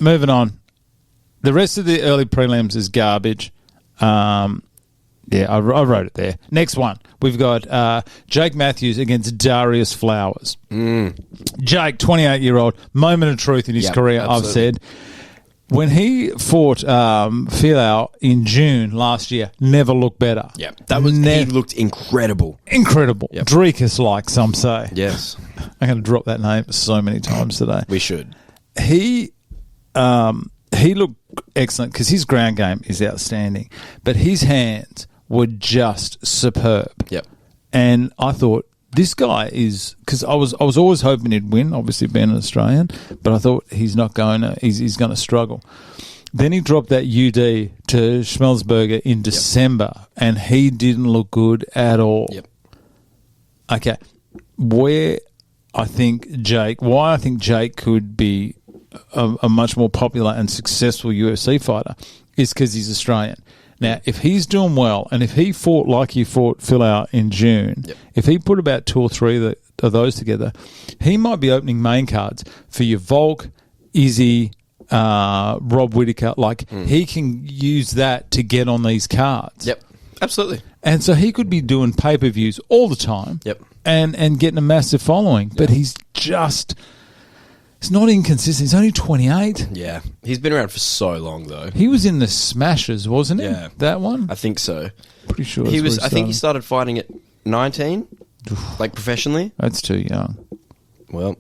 moving on. The rest of the early prelims is garbage. I wrote it there. Next one, we've got Jake Mathews against Darius Flowers. Jake, 28-year-old, moment of truth in his career, absolutely. I've said. When he fought Filau in June last year, never looked better. Yeah, he looked incredible. Incredible. Yep. Drekus-like, some say. Yes. I'm going to drop that name so many times today. We should. He looked excellent because his ground game is outstanding, but his hands were just superb. Yep. And I thought, this guy is, because I was always hoping he'd win, obviously being an Australian, but I thought he's going to struggle. Then he dropped that UD to Schmelzberger in December, and he didn't look good at all. Yep. Okay, why I think Jake could be a much more popular and successful UFC fighter is because he's Australian. Now, if he's doing well, and if he fought like he fought Filau in June, if he put about 2 or 3 of those together, he might be opening main cards for your Volk, Izzy, Rob Whittaker. He can use that to get on these cards. Yep, absolutely. And so he could be doing pay-per-views all the time. Yep. And getting a massive following. But he's just... It's not inconsistent. He's only 28. Yeah. He's been around for so long, though. He was in the Smashers, wasn't he? Yeah. That one? I think so. Pretty sure he was. I think he started fighting at 19, professionally. That's too young. Well.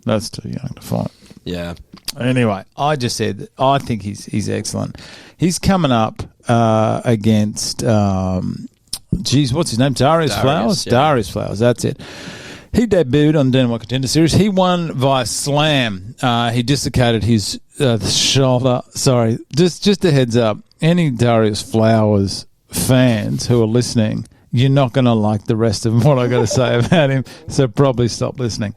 That's too young to fight. Yeah. Anyway, I just said that I think he's excellent. He's coming up against, what's his name? Darius Flowers? Yeah. Darius Flowers, that's it. He debuted on the Dynamite Contender Series. He won via slam. He dislocated his shoulder. Sorry, just a heads up. Any Darius Flowers fans who are listening, you're not going to like the rest of what I got to say about him, so probably stop listening.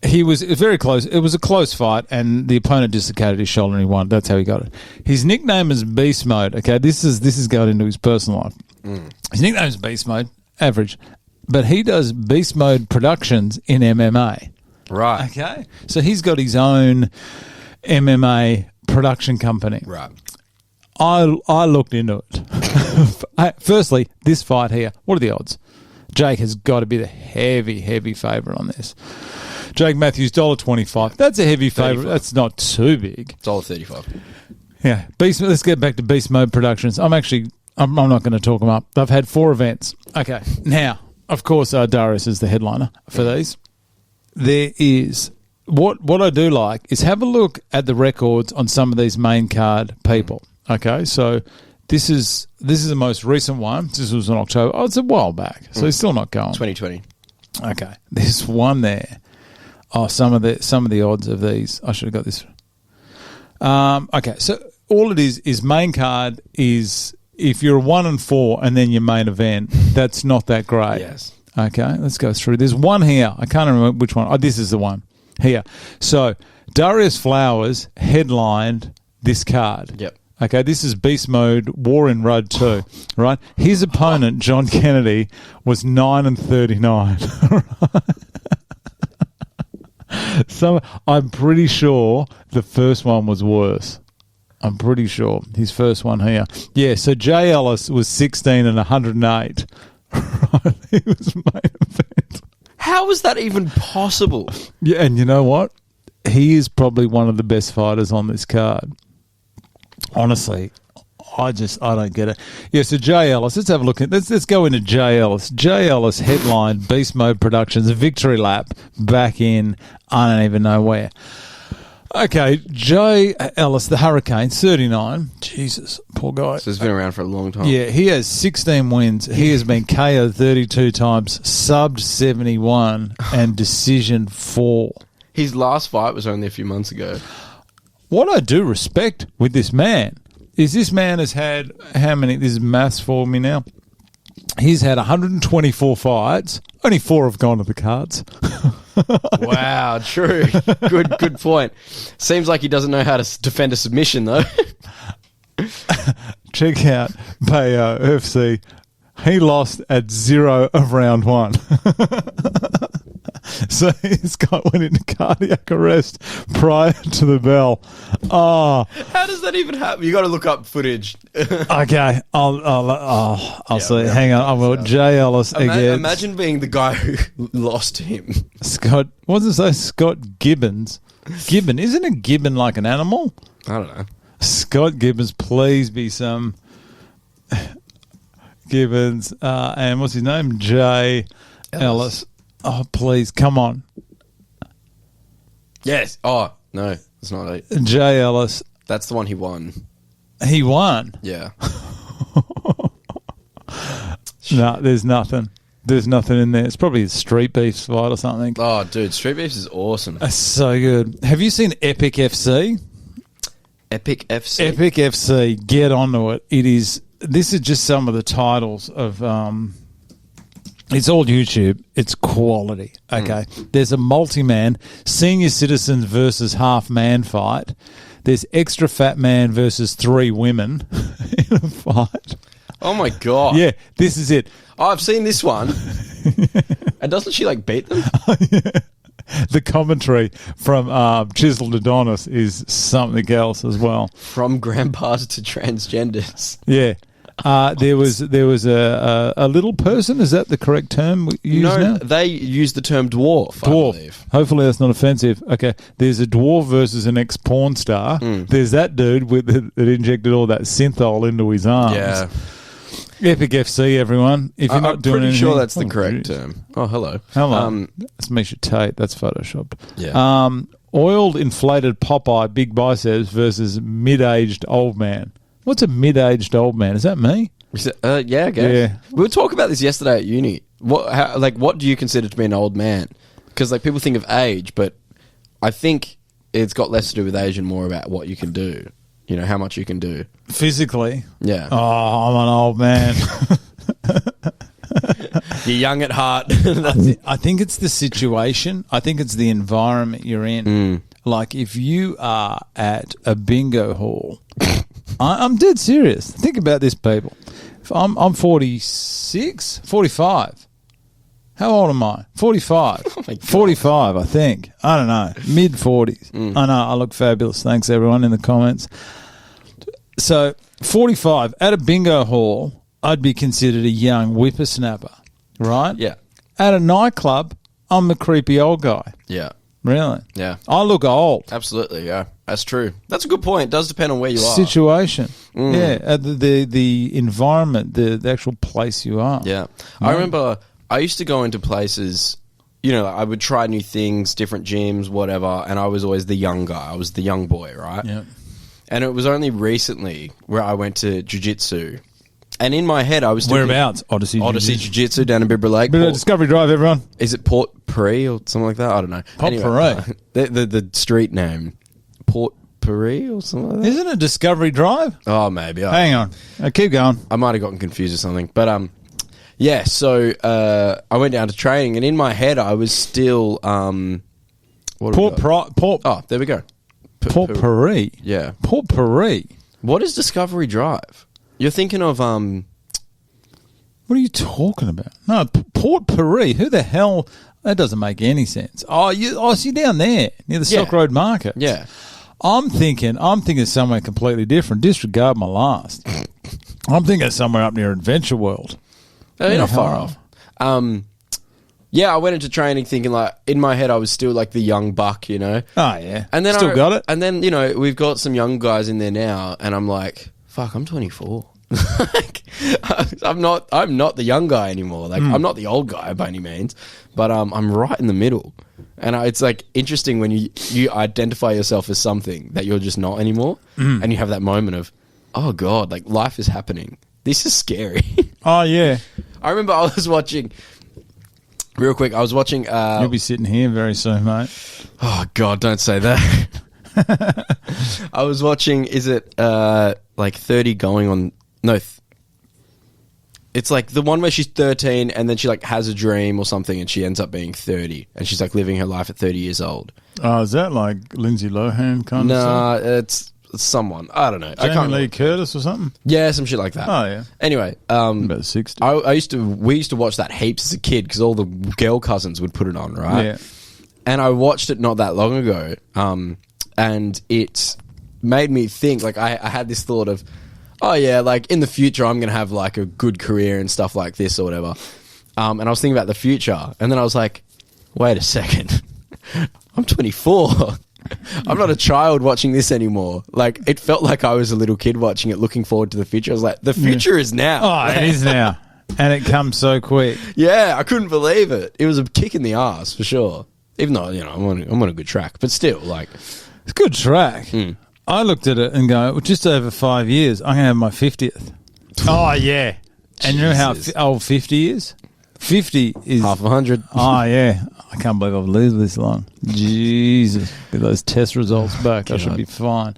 It was very close. It was a close fight, and the opponent dislocated his shoulder and he won. That's how he got it. His nickname is Beast Mode. Okay, this is going into his personal life. His nickname is Beast Mode, average. But he does Beast Mode Productions in MMA. Right. Okay? So he's got his own MMA production company. Right. I looked into it. Firstly, this fight here, what are the odds? Jake has got to be the heavy, heavy favourite on this. Jake Mathews, $1.25. That's a heavy favourite. That's not too big. $1.35. Yeah. Let's get back to Beast Mode Productions. I'm not going to talk them up. They've had 4 events. Okay. Now... Of course, Darius is the headliner for these. There is what I do like is have a look at the records on some of these main card people. Okay, so this is the most recent one. This was in October. Oh, it's a while back, so he's still not going. 2020. Okay, there's one there. Oh, some of the odds of these. I should have got this. Okay, so all it is main card is. If you're a 1 and 4 and then your main event, that's not that great. Yes. Okay, let's go through. There's one here. I can't remember which one. Oh, this is the one here. So Darius Flowers headlined this card. Yep. Okay, this is Beast Mode War in Road 2, right? His opponent, John Kennedy, was 9 and 39. So I'm pretty sure the first one was worse. I'm pretty sure his first one here. Yeah, so Jay Ellis was 16 and 108. Right, he was main event. How is that even possible? Yeah, and you know what? He is probably one of the best fighters on this card. Honestly, I don't get it. Yeah, so Jay Ellis. Let's have a look at. Let's go into Jay Ellis. Jay Ellis headlined Beast Mode Productions Victory Lap back in I don't even know where. Okay, Jay Ellis, the Hurricane, 39. Jesus, poor guy. So he's been around for a long time. Yeah, he has 16 wins. He has been KO'd 32 times, subbed 71, and decision 4. His last fight was only a few months ago. What I do respect with this man is this man has had, how many, this is maths for me now, he's had 124 fights, only 4 have gone to the cards. Wow, true. Good point. Seems like he doesn't know how to defend a submission, though. Check out Bayo FC. He lost at 0 of round 1. So Scott went into cardiac arrest prior to the bell. Oh, How does that even happen? You got to look up footage. okay. I'll see. yeah, Hang on. I will. Jay Ellis again. Imagine being the guy who lost him. Scott. What does it say? Scott Gibbons. Gibbon. Isn't a gibbon like an animal? I don't know. Scott Gibbons. Please be some Gibbons. And what's his name? Jay Ellis. Oh, please. Come on. Yes. Oh, no. It's not it. Jay Ellis. That's the one he won. He won. Yeah. No, there's nothing. There's nothing in there. It's probably a street beef fight or something. Oh, dude. Street Beefs is awesome. That's so good. Have you seen Epic FC? Epic FC. Epic FC. Get onto it. It is. This is just some of the titles of. It's all YouTube. It's quality. Okay. There's a multi-man senior citizens versus half man fight. There's extra fat man versus 3 women in a fight. Oh, my God. Yeah, this is it. Oh, I've seen this one. And doesn't she, like, beat them? The commentary from Chiseled Adonis is something else as well. From grandpas to transgenders. Yeah. There was a little person. Is that the correct term used No, now? they use the term dwarf, I believe. Hopefully that's not offensive. Okay. There's a dwarf versus an ex-porn star. There's that dude that injected all that synthol into his arms. Yeah. Epic FC, everyone. If you're not doing pretty anything, sure that's the correct term. Oh, hello. Hello. That's Misha Tate. That's photoshopped. Yeah. Oiled, inflated Popeye, big biceps versus mid-aged old man. What's a mid-aged old man? Is that me? Yeah, I guess. Yeah. We were talking about this yesterday at uni. What do you consider to be an old man? Because like people think of age, but I think it's got less to do with age and more about what you can do. You know, how much you can do. Physically? Yeah. Oh, I'm an old man. You're young at heart. I think it's the situation. I think it's the environment you're in. Like if you are at a bingo hall, I'm dead serious. Think about this, people. If I'm 46, 45. How old am I? 45. Oh my God. 45, I think. I don't know. Mid-40s. I know. I look fabulous. Thanks, everyone, in the comments. So, 45. At a bingo hall, I'd be considered a young whippersnapper, right? Yeah. At a nightclub, I'm the creepy old guy. Yeah. Really? Yeah. I look old. Absolutely, yeah. That's true. That's a good point. It does depend on where you are. Situation. Yeah. The environment, the actual place you are. Yeah. I remember I used to go into places, you know, I would try new things, different gyms, whatever, and I was always the young guy. I was the young boy, right? Yeah. And it was only recently where I went to jiu-jitsu. And in my head, I was thinking... Whereabouts? Odyssey Jiu-Jitsu down in Bibra Lake. Discovery Drive, everyone. Is it Port Puri or something like that? I don't know. Puri? The street name. Port Puri or something like that? Isn't it Discovery Drive? Oh, maybe. Hang on. Keep going. I might have gotten confused or something. But, yeah, so I went down to training, and in my head, I was still... Port there we go. Puri. Yeah. Port Puri. What is Discovery Drive? You're thinking of... What are you talking about? No, Port Puri. Who the hell... That doesn't make any sense. Oh, see down there near the Silk Road Market. Yeah. I'm thinking somewhere completely different. Disregard my last. I'm thinking somewhere up near Adventure World. You're not far off. Yeah, I went into training thinking like in my head I was still like the young buck, you know. Oh yeah, and then still got it. And then you know we've got some young guys in there now, and I'm like, fuck, I'm 24. Like, I'm not the young guy anymore. Like I'm not the old guy by any means, but I'm right in the middle. And it's like interesting when you identify yourself as something that you're just not anymore, and you have that moment of, oh god, like life is happening. This is scary. Oh yeah, I remember I was watching. Real quick, I was watching... You'll be sitting here very soon, mate. Oh, God, don't say that. I was watching, is it like 30 going on... No, it's like the one where she's 13 and then she like has a dream or something and she ends up being 30 and she's like living her life at 30 years old. Oh, is that like Lindsay Lohan kind of stuff? Nah, it's someone. I don't know. Jamie Lee Curtis or something? Yeah, some shit like that. Oh, yeah. Anyway, about 60. we used to watch that heaps as a kid because all the girl cousins would put it on, right? Yeah. and I watched it not that long ago, and it made me think, like, I had this thought of, oh yeah, like in the future I'm gonna have like a good career and stuff like this or whatever. And I was thinking about the future, and then I was like, wait a second, I'm 24. I'm not a child watching this anymore. Like, it felt like I was a little kid watching it, looking forward to the future. I was like, the future is now. Oh, it is now. And it comes so quick. Yeah, I couldn't believe it. It was a kick in the ass for sure. Even though, you know, I'm on a good track, but still, like, it's a good track. I looked at it and go, well, just over 5 years, I'm going to have my 50th. Oh, yeah. And you know how old 50 is? 50 is... half 100. Oh, yeah. I can't believe I've lived this long. Jesus. Get those test results back. I should be fine.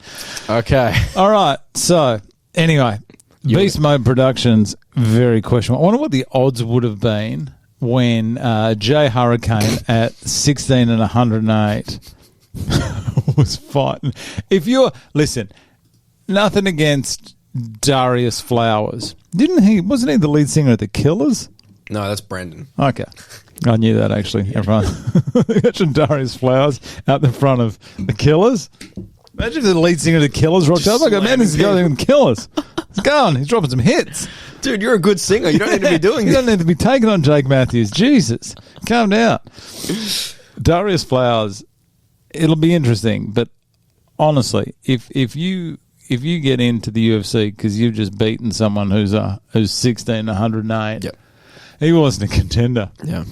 Okay. All right. So, anyway, Beast Mode Productions, very questionable. I wonder what the odds would have been when Jay Hurricane at 16 and 108 was fighting. If you're... Listen, nothing against Darius Flowers. Wasn't he the lead singer of The Killers? No, that's Brendan. Okay. I knew that, actually. Everyone. Imagine Darius Flowers out the front of The Killers. Imagine if the lead singer of The Killers rocked up. I go, man, this guy in Killers. He's going. He's dropping some hits. Dude, you're a good singer. You don't need to be doing You this. don't need to be taking on Jake Mathews. Jesus. Calm down. Darius Flowers, it'll be interesting. But honestly, if you get into the UFC because you've just beaten someone who's 16, 108, Yep. He wasn't a contender. Yeah.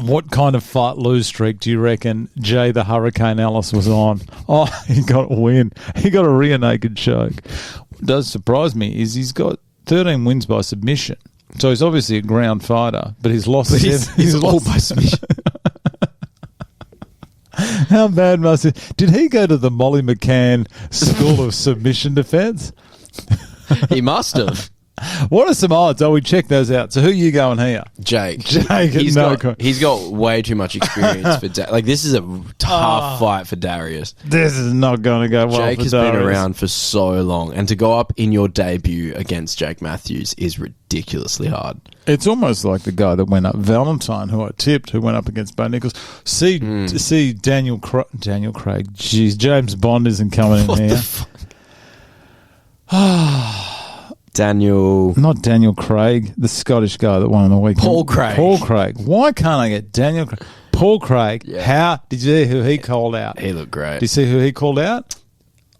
What kind of fight-lose streak do you reckon Jay the Hurricane Ellis was on? Oh, he got a win. He got a rear naked choke. What does surprise me is he's got 13 wins by submission. So he's obviously a ground fighter, but he's lost... He's all by submission. How bad must it... Did he go to the Molly McCann School of Submission Defense? He must have. What are some odds? Oh, we check those out. So who are you going here? Jake. He's got way too much experience for like, this is a tough fight for Darius. This is not going to go well Jake for has Darius. been around for so long, and to go up in your debut against Jake Mathews is ridiculously hard. It's almost like the guy that went up, Valentine, who I tipped, who went up against Bo Nichols. See Daniel Craig. Jeez, James Bond isn't coming in What here. the fuck? Not Daniel Craig, the Scottish guy that won in the weekend. Paul Craig. Why can't I get Daniel Craig? Paul Craig. Yeah. How did you see who he called out? He looked great. Did you see who he called out?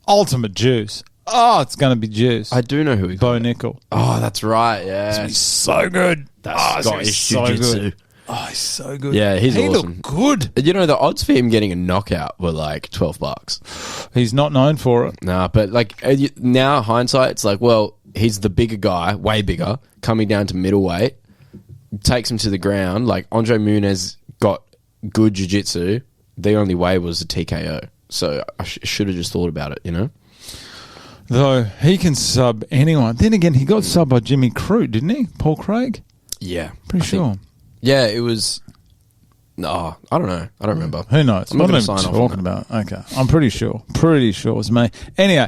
Ultimate Juice. Oh, it's going to be Juice. I do know who he Bo called. Nickel. Oh, that's right. Yeah, He's so good. That's Scottish jiu-jitsu. Oh, he's so good. Yeah, he's he awesome. Looked good. You know, the odds for him getting a knockout were like $12. He's not known for it. Nah, but like now hindsight, it's like, well, he's the bigger guy, way bigger, coming down to middleweight, takes him to the ground. Like, Andre Muniz got good jiu-jitsu. The only way was a TKO. So I should have just thought about it, you know? Though he can sub anyone. Then again, he got subbed by Jimmy Crute, didn't he? Paul Craig? Yeah. Pretty sure. Yeah, it was... No, I don't know. I don't remember. Who knows? I'm not What going am to I sign off talking on that. about? Okay. I'm pretty sure. Pretty sure it was me. Anyway,